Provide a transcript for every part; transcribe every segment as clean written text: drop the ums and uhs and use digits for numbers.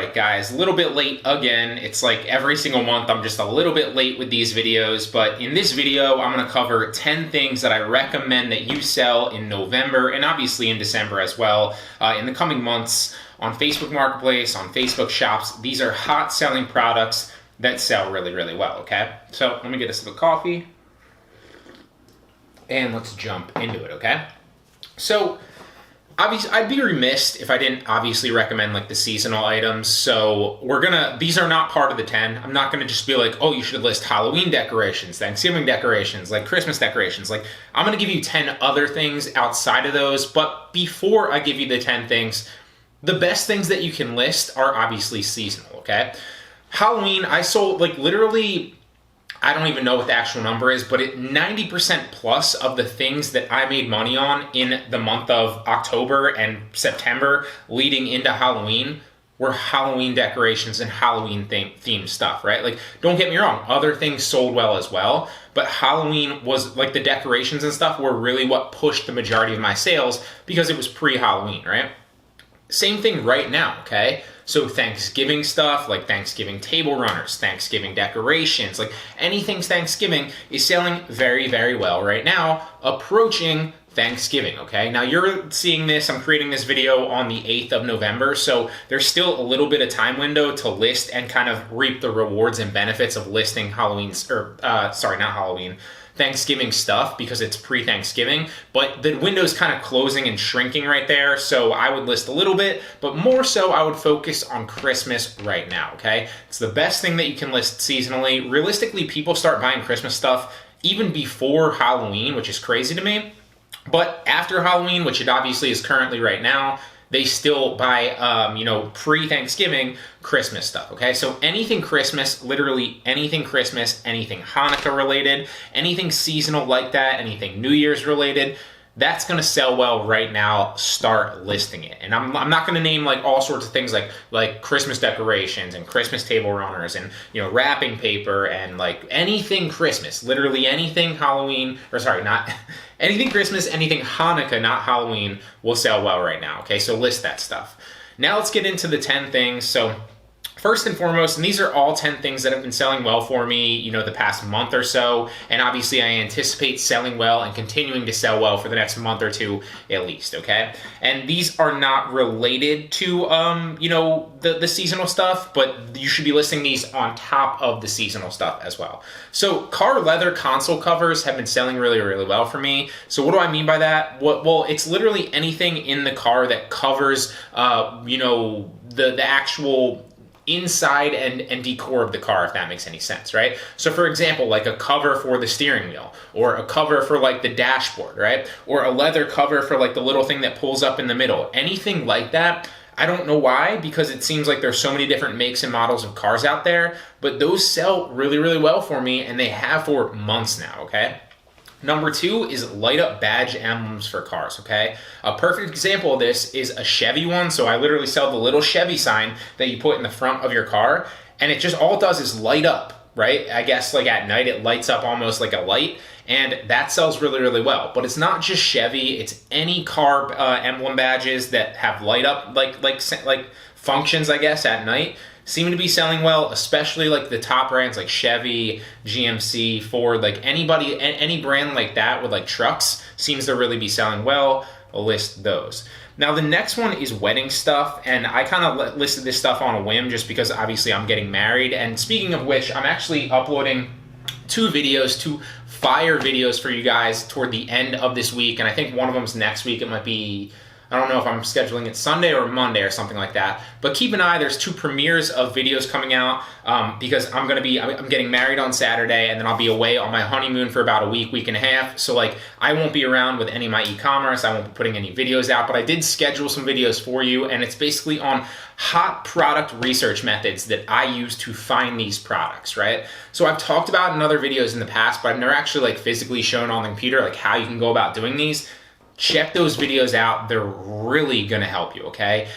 right, guys, a little bit late again. It's like every single month I'm just a little bit late with these videos, but in this video I'm going to cover 10 things that I recommend that you sell in November and obviously in December as well in the coming months on Facebook Marketplace, on Facebook Shops. These are hot selling products that sell really, really well, okay? So let me get a sip of coffee and let's jump into it, okay? So obviously, I'd be remiss if I didn't obviously recommend like the seasonal items. So these are not part of the 10. I'm not gonna just be like, oh, you should list Halloween decorations, Thanksgiving decorations, like Christmas decorations. Like, I'm gonna give you 10 other things outside of those. But before I give you the 10 things, the best things that you can list are obviously seasonal, okay? Halloween, I sold like literally, I don't even know what the actual number is, but 90% plus of the things that I made money on in the month of October and September leading into Halloween were Halloween decorations and Halloween themed stuff, right? Like, don't get me wrong, other things sold well as well, but Halloween was like the decorations and stuff were really what pushed the majority of my sales because it was pre-Halloween, right? Same thing right now, okay? So Thanksgiving stuff, like Thanksgiving table runners, Thanksgiving decorations, like anything Thanksgiving is selling very, very well right now, approaching Thanksgiving, okay? Now you're seeing this, I'm creating this video on the 8th of November, so there's still a little bit of time window to list and kind of reap the rewards and benefits of listing Thanksgiving stuff because it's pre-Thanksgiving, but the window's kind of closing and shrinking right there, so I would list a little bit, but more so I would focus on Christmas right now, okay? It's the best thing that you can list seasonally. Realistically, people start buying Christmas stuff even before Halloween, which is crazy to me, but after Halloween, which it obviously is currently right now, they still buy, pre-Thanksgiving Christmas stuff, okay? So anything Christmas, literally anything Christmas, anything Hanukkah related, anything seasonal like that, anything New Year's related, that's gonna sell well right now. Start listing it. And I'm not gonna name like all sorts of things like Christmas decorations and Christmas table runners and, wrapping paper and like anything Christmas, literally anything Halloween, anything Christmas, anything Hanukkah, not Halloween, will sell well right now, okay? So list that stuff. Now let's get into the 10 things. So first and foremost, and these are all 10 things that have been selling well for me, the past month or so, and obviously I anticipate selling well and continuing to sell well for the next month or two at least, okay? And these are not related to, the seasonal stuff, but you should be listing these on top of the seasonal stuff as well. So car leather console covers have been selling really, really well for me. So what do I mean by that? Well, it's literally anything in the car that covers, the actual inside and decor of the car, if that makes any sense, right? So for example, like a cover for the steering wheel, or a cover for like the dashboard, right? Or a leather cover for like the little thing that pulls up in the middle. Anything like that. I don't know why, because it seems like there's so many different makes and models of cars out there, but those sell really, really well for me, and they have for months now, okay? Number 2 is light up badge emblems for cars, okay? A perfect example of this is a Chevy one. So I literally sell the little Chevy sign that you put in the front of your car, and it just all it does is light up, right? I guess like at night it lights up almost like a light, and that sells really, really well. But it's not just Chevy, it's any car emblem badges that have light up like functions, I guess, at night. Seem to be selling well, especially like the top brands like Chevy, GMC, Ford, like any brand like that with like trucks seems to really be selling well. I'll list those. Now the next one is wedding stuff, and I kind of listed this stuff on a whim just because obviously I'm getting married. And speaking of which, I'm actually uploading two fire videos for you guys toward the end of this week, and I think one of them's next week. It might be, I don't know if I'm scheduling it Sunday or Monday or something like that, but keep an eye. There's 2 premieres of videos coming out because I'm getting married on Saturday, and then I'll be away on my honeymoon for about a week and a half. So like I won't be around with any of my e-commerce. I won't be putting any videos out, but I did schedule some videos for you, and it's basically on hot product research methods that I use to find these products, right? So I've talked about in other videos in the past, but I've never actually like physically shown on the computer like how you can go about doing these. Check those videos out. They're really gonna help you, okay?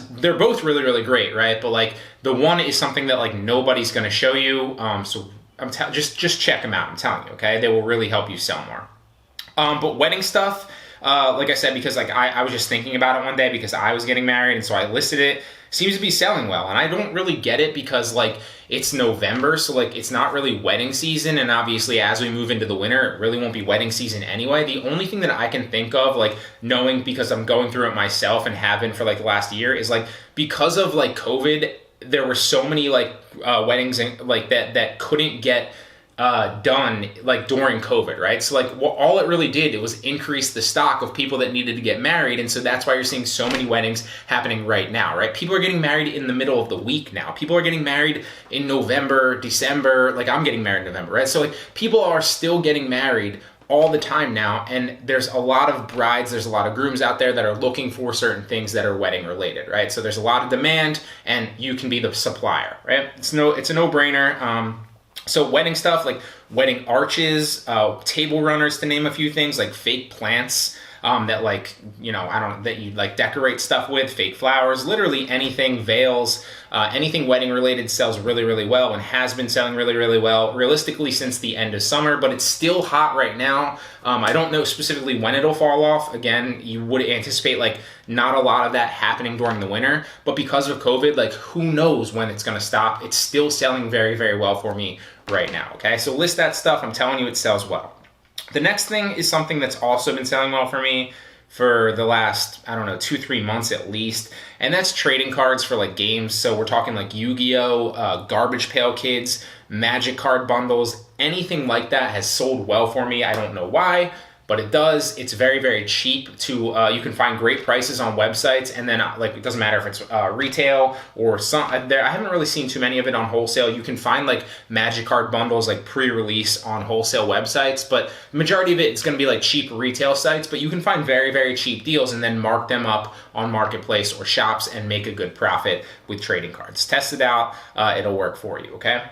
They're both really, really great, right? But like the one is something that like nobody's gonna show you. So just check them out. I'm telling you, okay? They will really help you sell more. But wedding stuff, like I said, because like I was just thinking about it one day because I was getting married, and so I listed it. Seems to be selling well, and I don't really get it because like it's November, so like it's not really wedding season, and obviously as we move into the winter, it really won't be wedding season anyway. The only thing that I can think of, like knowing because I'm going through it myself and have been for like the last year, is like because of like COVID, there were so many like weddings and like that couldn't get done like during COVID, right? So like all it really did, it was increase the stock of people that needed to get married. And so that's why you're seeing so many weddings happening right now, right? People are getting married in the middle of the week now. People are getting married in November, December, like I'm getting married in November, right? So like people are still getting married all the time now, and there's a lot of brides, there's a lot of grooms out there that are looking for certain things that are wedding related, right? So there's a lot of demand, and you can be the supplier, right? It's a no-brainer. So wedding stuff, like wedding arches, table runners, to name a few things, like fake plants that like, that you like decorate stuff with, fake flowers, literally anything, veils, anything wedding related sells really, really well and has been selling really, really well realistically since the end of summer, but it's still hot right now. I don't know specifically when it'll fall off. Again, you would anticipate like not a lot of that happening during the winter, but because of COVID, like who knows when it's going to stop. It's still selling very, very well for me right now. Okay. So list that stuff. I'm telling you, it sells well. The next thing is something that's also been selling well for me for the last, 2-3 months at least. And that's trading cards for like games. So we're talking like Yu-Gi-Oh, Garbage Pail Kids, Magic card bundles, anything like that has sold well for me. I don't know why, but it does. It's very, very cheap to, you can find great prices on websites, and then like, it doesn't matter if it's retail or I haven't really seen too many of it on wholesale. You can find like Magic card bundles, like pre-release on wholesale websites, but the majority of it is going to be like cheap retail sites, but you can find very, very cheap deals and then mark them up on Marketplace or shops and make a good profit with trading cards. Test it out. It'll work for you. Okay.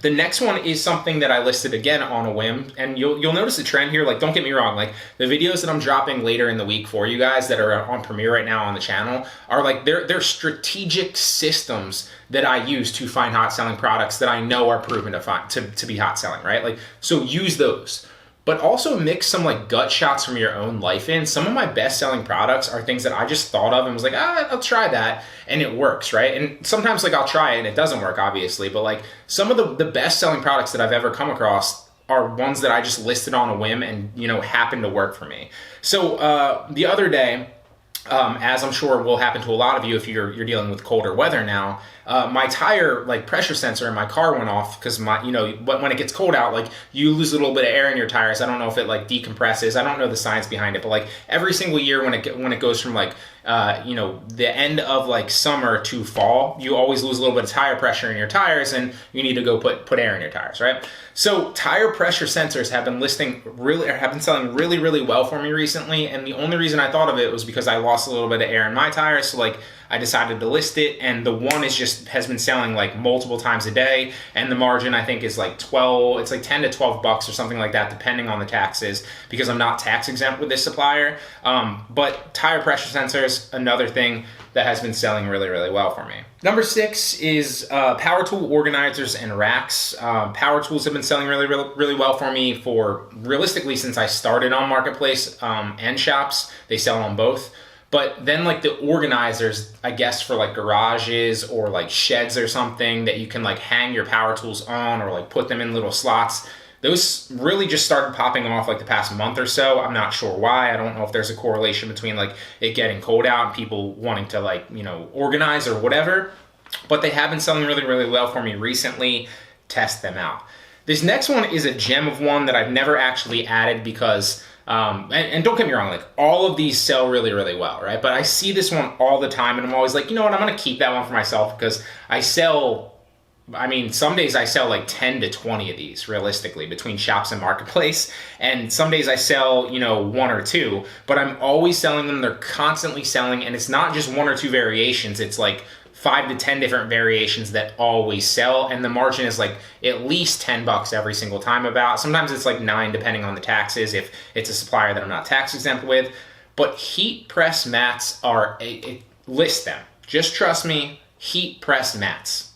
The next one is something that I listed again on a whim, and you'll notice a trend here. Like, don't get me wrong, like the videos that I'm dropping later in the week for you guys that are on Premiere right now on the channel are like they're strategic systems that I use to find hot selling products that I know are proven to be hot selling, right? Like, so use those. But also mix some like gut shots from your own life in. Some of my best selling products are things that I just thought of and was like, I'll try that, and it works, right? And sometimes like I'll try it and it doesn't work, obviously, but like some of the best selling products that I've ever come across are ones that I just listed on a whim and happen to work for me. So the other day, as I'm sure will happen to a lot of you if you're dealing with colder weather now, my tire like pressure sensor in my car went off because when it gets cold out, like you lose a little bit of air in your tires. I don't know if it like decompresses. I don't know the science behind it, but like every single year when it goes from like the end of like summer to fall, you always lose a little bit of tire pressure in your tires, and you need to go put air in your tires, right? So tire pressure sensors have been selling really, really well for me recently, and the only reason I thought of it was because I lost a little bit of air in my tires, so like I decided to list it, and the one has been selling like multiple times a day, and the margin I think is like it's like $10 to $12 or something like that, depending on the taxes, because I'm not tax exempt with this supplier. But tire pressure sensors, another thing that has been selling really, really well for me. Number 6 is power tool organizers and racks. Power tools have been selling really, really, really well for me for realistically since I started on Marketplace and shops. They sell on both. But then like the organizers, I guess for like garages or like sheds or something that you can like hang your power tools on or like put them in little slots, those really just started popping off like the past month or so. I'm not sure why. I don't know if there's a correlation between like it getting cold out and people wanting to like, organize or whatever. But they have been selling really, really well for me recently. Test them out. This next one is a gem of one that I've never actually added because and don't get me wrong, like all of these sell really, really well, right? But I see this one all the time and I'm always like, you know what, I'm going to keep that one for myself because some days I sell like 10 to 20 of these realistically between shops and Marketplace. And some days I sell, 1 or 2, but I'm always selling them. They're constantly selling, and it's not just 1 or 2 variations. It's like 5 to 10 different variations that always sell, and the margin is like at least $10 every single time about. Sometimes it's like 9 depending on the taxes if it's a supplier that I'm not tax exempt with. But heat press mats list them. Just trust me, heat press mats.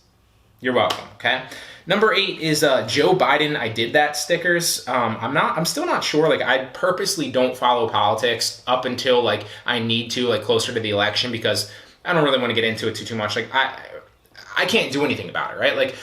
You're welcome. Okay. Number 8 is Joe Biden. I did that stickers. I'm still not sure. Like, I purposely don't follow politics up until like I need to, like closer to the election, because I don't really want to get into it too much. Like, I can't do anything about it, right? Like,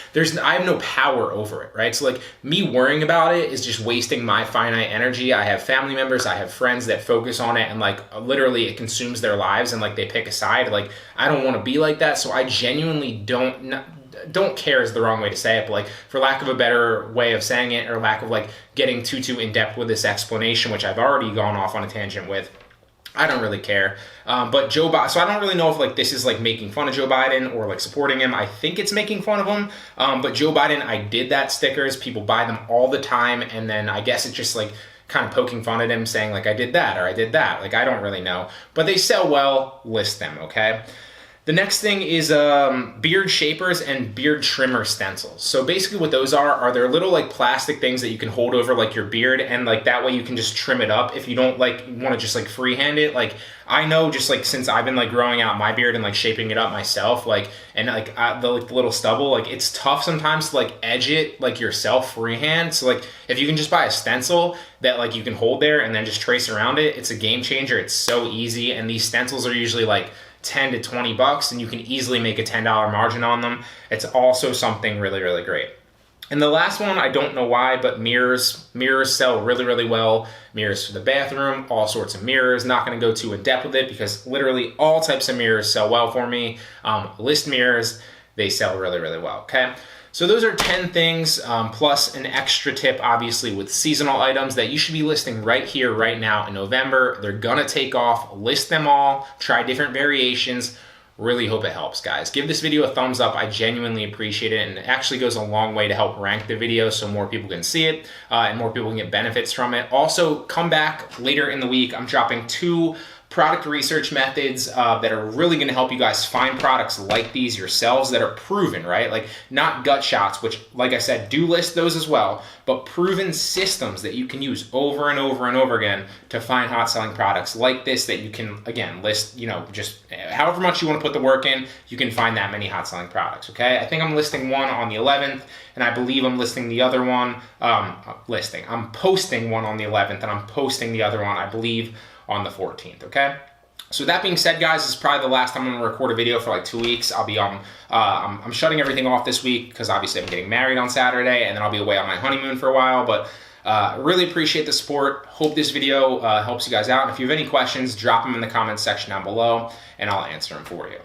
I have no power over it, right? So like, me worrying about it is just wasting my finite energy. I have family members, I have friends that focus on it, and like literally it consumes their lives, and like they pick a side. Like, I don't want to be like that, so I genuinely don't care is the wrong way to say it, but like, for lack of a better way of saying it, or lack of like getting too in depth with this explanation, which I've already gone off on a tangent with, I don't really care. But Joe Biden, so I don't really know if like this is like making fun of Joe Biden or like supporting him. I think it's making fun of him. But Joe Biden, I did that stickers. People buy them all the time. And then I guess it's just like kind of poking fun at him, saying like, I did that or I did that. Like, I don't really know. But they sell well, list them, okay? The next thing is beard shapers and beard trimmer stencils. So basically what those are they're little like plastic things that you can hold over like your beard, and like that way you can just trim it up if you don't like want to just like freehand it. Like, I know, just like since I've been like growing out my beard and like shaping it up myself, like, and like the little stubble, like it's tough sometimes to like edge it like yourself freehand. So like, if you can just buy a stencil that like you can hold there and then just trace around it, it's a game changer. It's so easy, and these stencils are usually like $10 to $20, and you can easily make a $10 margin on them. It's also something really, really great. And the last one, I don't know why, but mirrors. Mirrors sell really, really well. Mirrors for the bathroom, all sorts of mirrors. Not going to go too in depth with it, because literally all types of mirrors sell well for me. List mirrors, they sell really, really well, okay? So those are 10 things, plus an extra tip, obviously, with seasonal items that you should be listing right here, right now in November. They're gonna take off. List them all, try different variations. Really hope it helps, guys. Give this video a thumbs up. I genuinely appreciate it, and it actually goes a long way to help rank the video so more people can see it and more people can get benefits from it. Also, come back later in the week. I'm dropping 2 product research methods that are really going to help you guys find products like these yourselves that are proven, right? Like, not gut shots, which, like I said, do list those as well, but proven systems that you can use over and over and over again to find hot selling products like this that you can, again, list, you know, just however much you want to put the work in, you can find that many hot selling products, okay? I think I'm listing one on the 11th, and I believe I'm listing the other one, I'm posting one on the 11th, and I'm posting the other one, I believe, on the 14th, okay? So that being said, guys, this is probably the last time I'm gonna record a video for like 2 weeks. I'll be on, I'm shutting everything off this week because obviously I'm getting married on Saturday, and then I'll be away on my honeymoon for a while, but really appreciate the support. Hope this video helps you guys out. And if you have any questions, drop them in the comments section down below, and I'll answer them for you.